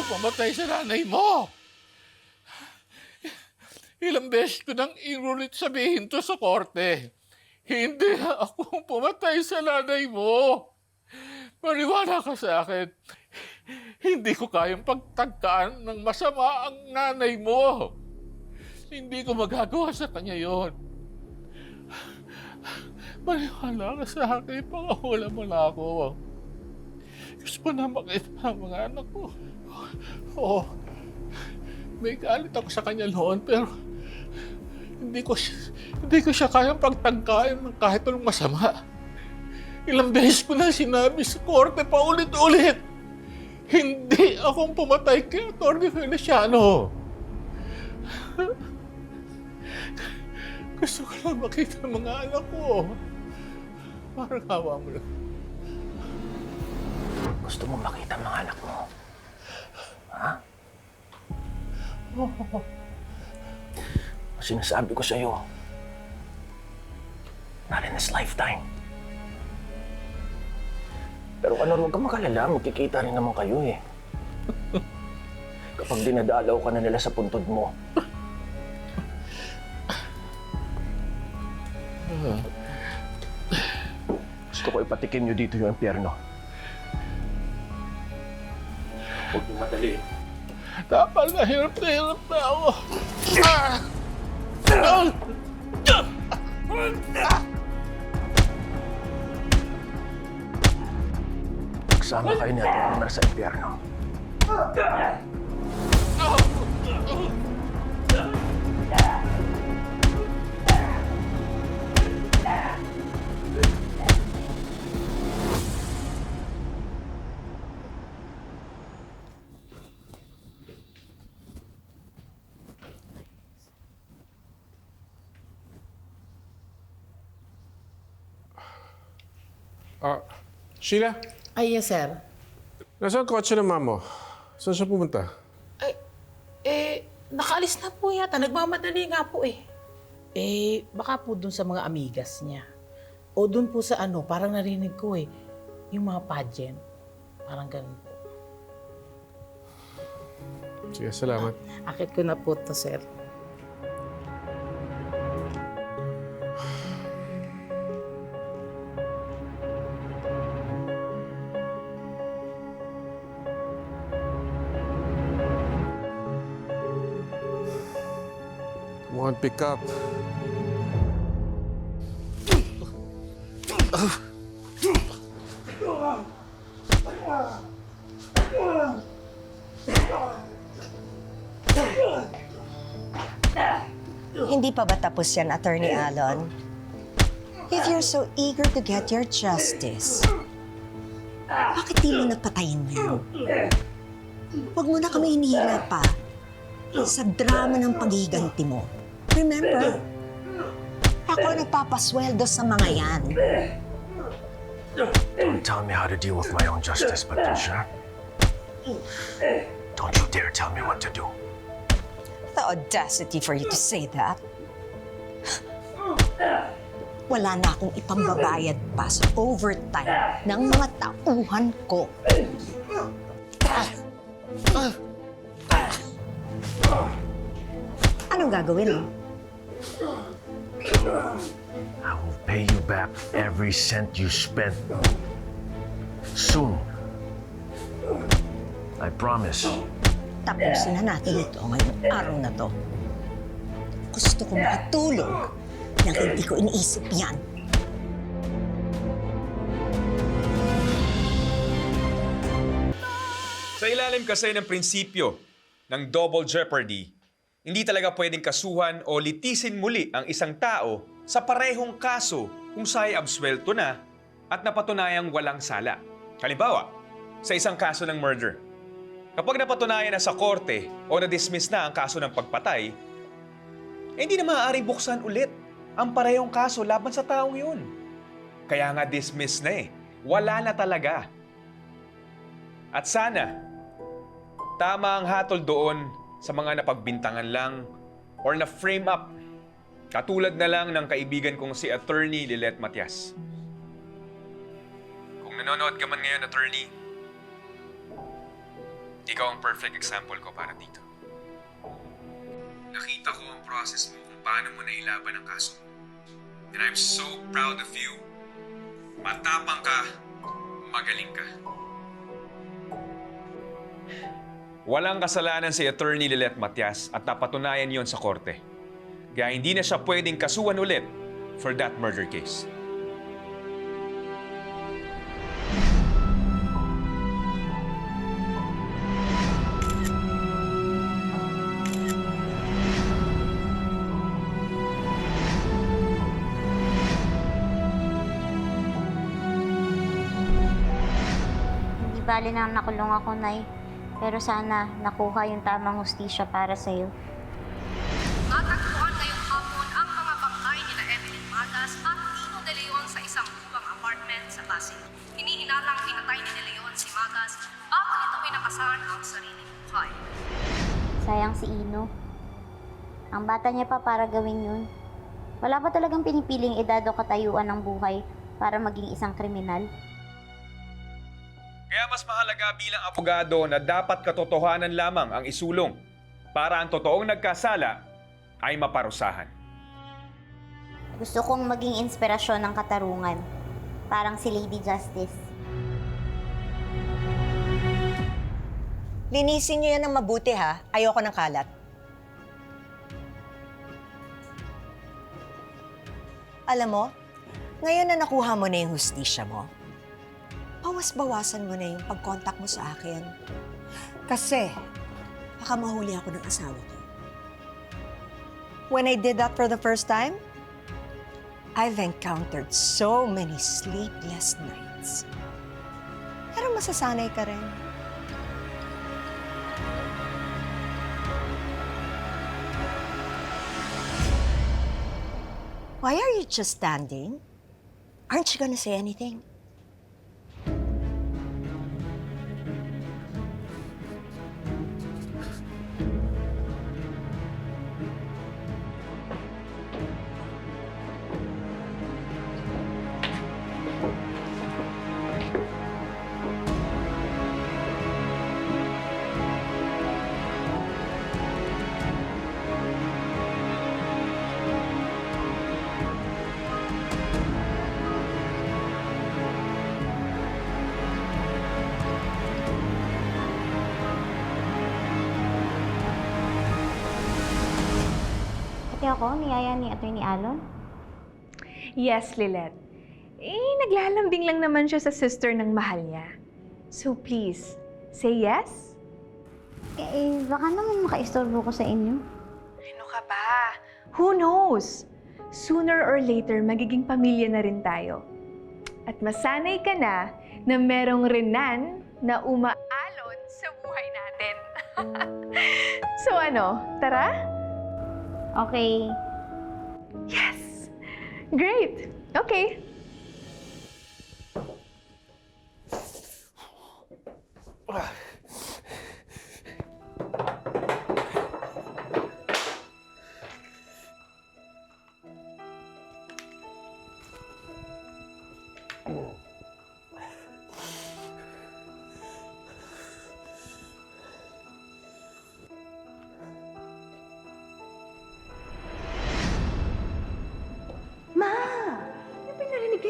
pumatay sa nanay mo. Ilang beses ko nang inulit sabihin to sa korte. Hindi ako pumatay sa nanay mo. Maniwala ka sa akin. Hindi ko kayang pagtagkaan ng masama ang nanay mo. Hindi ko magagawa sa kanya yon. Maniwala ka sa akin, pakawala mo na ako. Gusto ko na makita ang mga anak ko. Oo, may galit ako sa kanya noon, pero hindi ko siya kayang pagtagkain ng kahit anong masama. Ilang beses ko na sinabi sa korte paulit-ulit. Hindi akong pumatay kay Atty. Feliciano. Gusto ko lang makita ang mga anak ko. Parang hawa mo lang. Gusto mo makita ang mga anak mo? Ha? Oo. Sinasabi ko sa'yo, not in this lifetime. Pero ano, huwag kang makalala, magkikita rin naman kayo eh. Kapag dinadalaw ka na nila sa puntod mo. Gusto ko ipatikim nyo dito yung impyerno. Huwag nyo madali. Tapal na hirap na ako. Magsama kayo ni Ate Homer sa impyerno. Sheila, Ay, yes, sir. nasaan ang kotse ng mama mo? Saan siya pumunta? Nakaalis na po yata. Nagmamadali nga po eh. Baka po dun sa mga amigas niya. O dun po sa ano, parang narinig ko eh, yung mga pageant. Parang ganun po. Sige, salamat. Akit ko na po to, sir. Come on, pick up. Hindi pa ba tapos yan, Attorney Alon? If you're so eager to get your justice, bakit di mo napatayin yan? Huwag mo na kami hinihila pa sa drama ng paghiganti mo. Remember, ako ang nagpapasweldo sa mga yan. Don't tell me how to deal with my own justice, Patricia. Don't you dare tell me what to do. The audacity for you to say that. Wala na akong ipambabayad pa sa overtime ng mga tauhan ko. Anong gagawin mo? I will pay you back every cent you spent. Soon. I promise. Tapusin na natin ito ngayong araw na to. Gusto ko makatulog nang hindi ko iniisip yan. Sa ilalim kasi ng prinsipyo ng double jeopardy, hindi talaga pwedeng kasuhan o litisin muli ang isang tao sa parehong kaso kung siya'y absuelto na at napatunayang walang sala. Halimbawa, sa isang kaso ng murder. Kapag napatunayan na sa korte o na-dismiss na ang kaso ng pagpatay, hindi na maaaring buksan ulit ang parehong kaso laban sa taong yun. Kaya nga dismiss na eh. Wala na talaga. At sana, tama ang hatol doon sa mga napagbintangan lang or na-frame up. Katulad na lang ng kaibigan kong si Attorney Lilet Matias. Kung nanonood ka man ngayon, Attorney, Ikaw ang perfect example ko para dito. Nakita ko ang process mo kung paano mo nailaban ang kaso mo. And I'm so proud of you. Matapang ka, magaling ka. Walang kasalanan si Attorney Lilet Matias at napatunayan yon sa korte. Kaya hindi na siya pwedeng kasuhan ulit for that murder case. Hindi bali na nakulong ako, Nay. Pero sana nakuha yung tamang hustisya para sa'yo. Natagpuan ngayong hapon ang mga bangkay nila Evelyn Magas at Tino De Leon sa isang lubang apartment sa Pasig. Hinihinalang pinatay ni De Leon si Magas bago nito winakasan ang sariling buhay. Sayang si Ino. Ang bata niya pa para gawin yun. Wala ba talagang pinipiling edad o katayuan ng buhay para maging isang kriminal? Kaya mas mahalaga bilang abogado na dapat katotohanan lamang ang isulong para ang totoong nagkasala ay maparusahan. Gusto kong maging inspirasyon ng katarungan. Parang si Lady Justice. Linisin niyo yan ng mabuti ha. Ayoko ng kalat. Alam mo, ngayon na nakuha mo na yung hustisya mo, bawas-bawasan mo na yung pag-contact mo sa akin. Kasi, baka mahuli ako ng asawa ko. When I did that for the first time, I've encountered so many sleepless nights. Pero masasanay ka rin. Why are you just standing? Aren't you gonna say anything? Pati ako, niyaya ni Atty. Alon. Yes, Lilet. Naglalambing lang naman siya sa sister ng mahal niya. So please, say yes? Baka naman makaistorbo ko sa inyo. Ano ka ba? Who knows? Sooner or later, magiging pamilya na rin tayo. At masanay ka na merong Renan na umaalon sa buhay natin. So ano, tara? Okay. Yes! Great! Okay.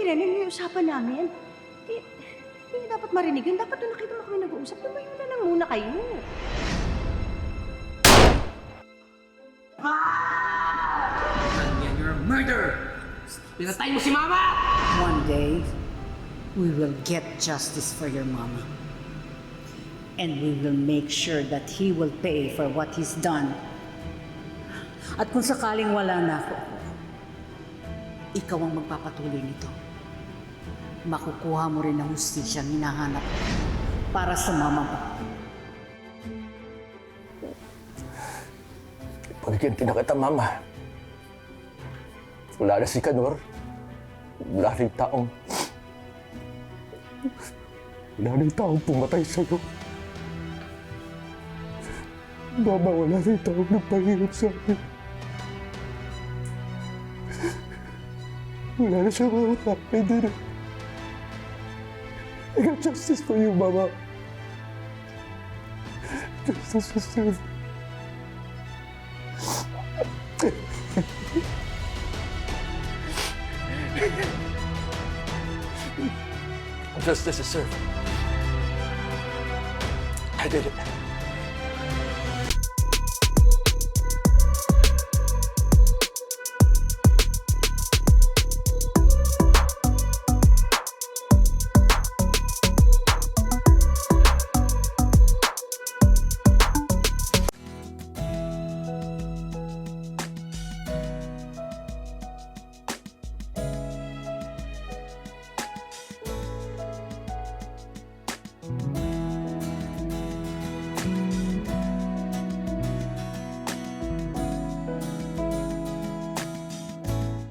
Narinig yung usapan namin. Hindi dapat marinig yun. Dapat nung nakita mo kami nag-uusap, tumayo na lang muna kayo. You're a murderer! Pinatay mo si Mama! One day, we will get justice for your mama. And we will make sure that he will pay for what he's done. At kung sakaling wala na ako, ikaw ang magpapatuloy nito. Makukuha mo rin ang hustisyang hinahanap para sa mama mo. Pagkikinti na kita, Mama. Wala na si Kanor. Wala rin taong pumatay sa'yo. Mama, wala rin taong nagpahirap sa akin. Wala na siya, Mama. Hindi na. I got justice for you, Mama. Justice is served. I did it.